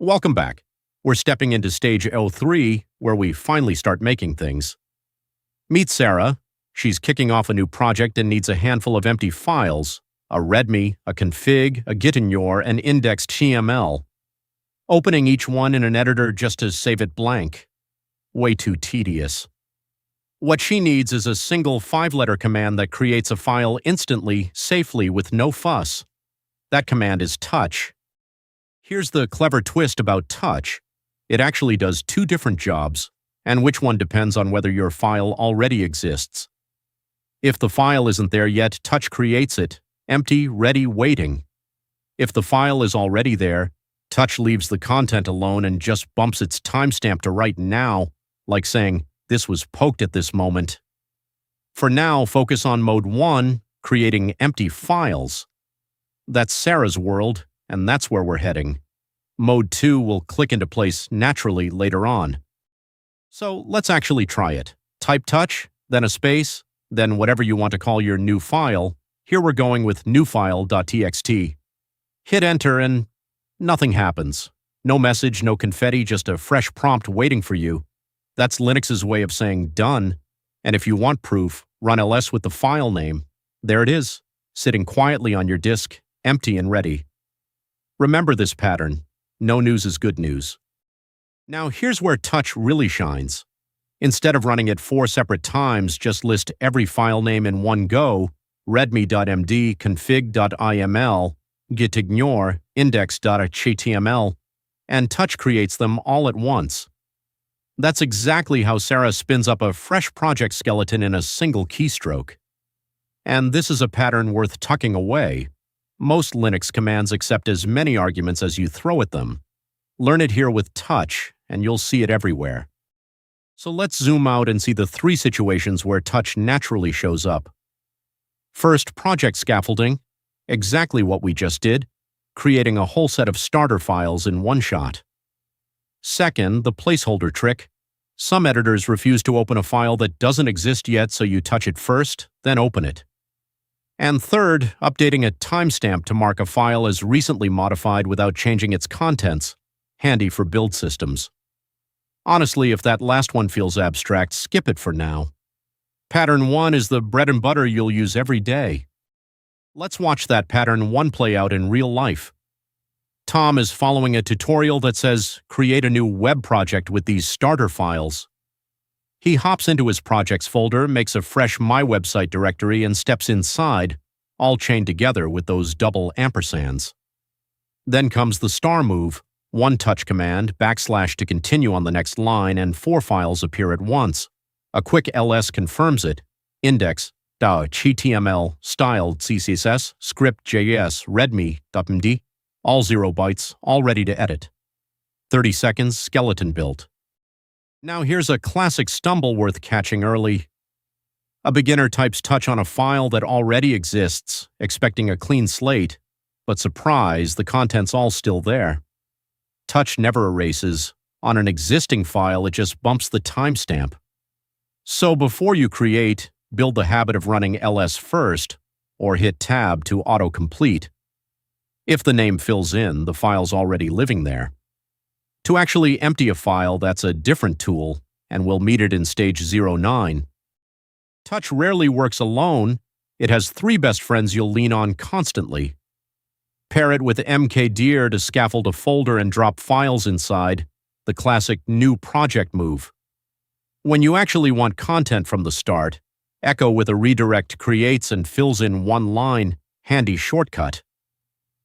Welcome back. We're stepping into stage 03, where we finally start making things. Meet Sara. She's kicking off a new project and needs a handful of empty files, a readme, a config, a gitignore, and indexed HTML. Opening each one in an editor just to save it blank. Way too tedious. What she needs is a single 5-letter command that creates a file instantly, safely, with no fuss. That command is touch. Here's the clever twist about touch. It actually does 2 different jobs, and which one depends on whether your file already exists. If the file isn't there yet, touch creates it, empty, ready, waiting. If the file is already there, touch leaves the content alone and just bumps its timestamp to right now, like saying, this was poked at this moment. For now, focus on mode 1, creating empty files. That's Sara's world, and that's where we're heading. Mode 2 will click into place naturally later on. So let's actually try it. Type touch, then a space, then whatever you want to call your new file. Here we're going with newfile.txt. Hit enter and nothing happens. No message, no confetti, just a fresh prompt waiting for you. That's Linux's way of saying done. And if you want proof, run ls with the file name. There it is, sitting quietly on your disk, empty and ready. Remember this pattern. No news is good news. Now here's where touch really shines. Instead of running it 4 separate times, just list every file name in one go, readme.md, config.iml, gitignore, index.html, and touch creates them all at once. That's exactly how Sara spins up a fresh project skeleton in a single keystroke. And this is a pattern worth tucking away. Most Linux commands accept as many arguments as you throw at them. Learn it here with touch, and you'll see it everywhere. So let's zoom out and see the 3 situations where touch naturally shows up. First, project scaffolding, exactly what we just did, creating a whole set of starter files in one shot. Second, the placeholder trick. Some editors refuse to open a file that doesn't exist yet, so you touch it first, then open it. And third, updating a timestamp to mark a file as recently modified without changing its contents, handy for build systems. Honestly, if that last one feels abstract, skip it for now. Pattern 1 is the bread and butter you'll use every day. Let's watch that pattern 1 play out in real life. Tom is following a tutorial that says, create a new web project with these starter files. He hops into his projects folder, makes a fresh My Website directory, and steps inside, all chained together with those double ampersands. Then comes the star move, 1 touch command, / to continue on the next line, and 4 files appear at once. A quick ls confirms it, index.html, styled CSS, script.js, readme.md, all 0 bytes, all ready to edit. 30 seconds, skeleton built. Now here's a classic stumble worth catching early. A beginner types touch on a file that already exists, expecting a clean slate, but surprise, the content's all still there. Touch never erases. On an existing file, it just bumps the timestamp. So before you create, build the habit of running ls first, or hit tab to autocomplete. If the name fills in, the file's already living there. To actually empty a file, that's a different tool, and we'll meet it in stage 09. Touch rarely works alone. It has 3 best friends you'll lean on constantly. Pair it with mkdir to scaffold a folder and drop files inside, the classic new project move. When you actually want content from the start, echo with a redirect creates and fills in 1 line, handy shortcut.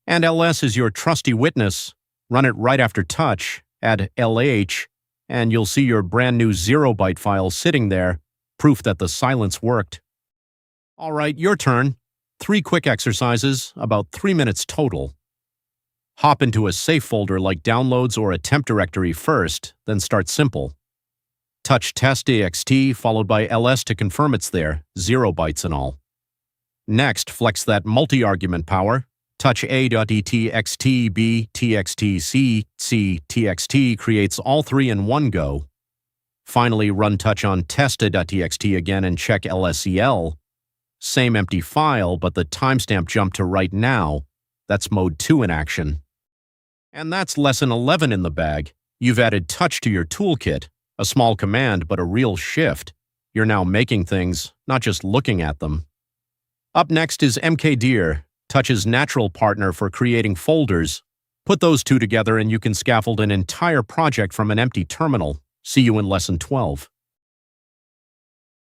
And ls is your trusty witness. Run it right after touch, add lh, and you'll see your brand new 0-byte file sitting there, proof that the silence worked. All right, your turn. 3 quick exercises, about 3 minutes total. Hop into a safe folder like downloads or a temp directory first, then start simple. Touch test.txt followed by ls to confirm it's there, 0 bytes and all. Next, flex that multi-argument power. Touch a.txt, b.txt, c.txt creates all 3 in one go. Finally, run touch on test.txt again and check lsel. Same empty file, but the timestamp jumped to right now. That's mode 2 in action. And that's lesson 11 in the bag. You've added touch to your toolkit, a small command but a real shift. You're now making things, not just looking at them. Up next is mkdir, Touch's natural partner for creating folders. Put those two together and you can scaffold an entire project from an empty terminal. See you in lesson 12.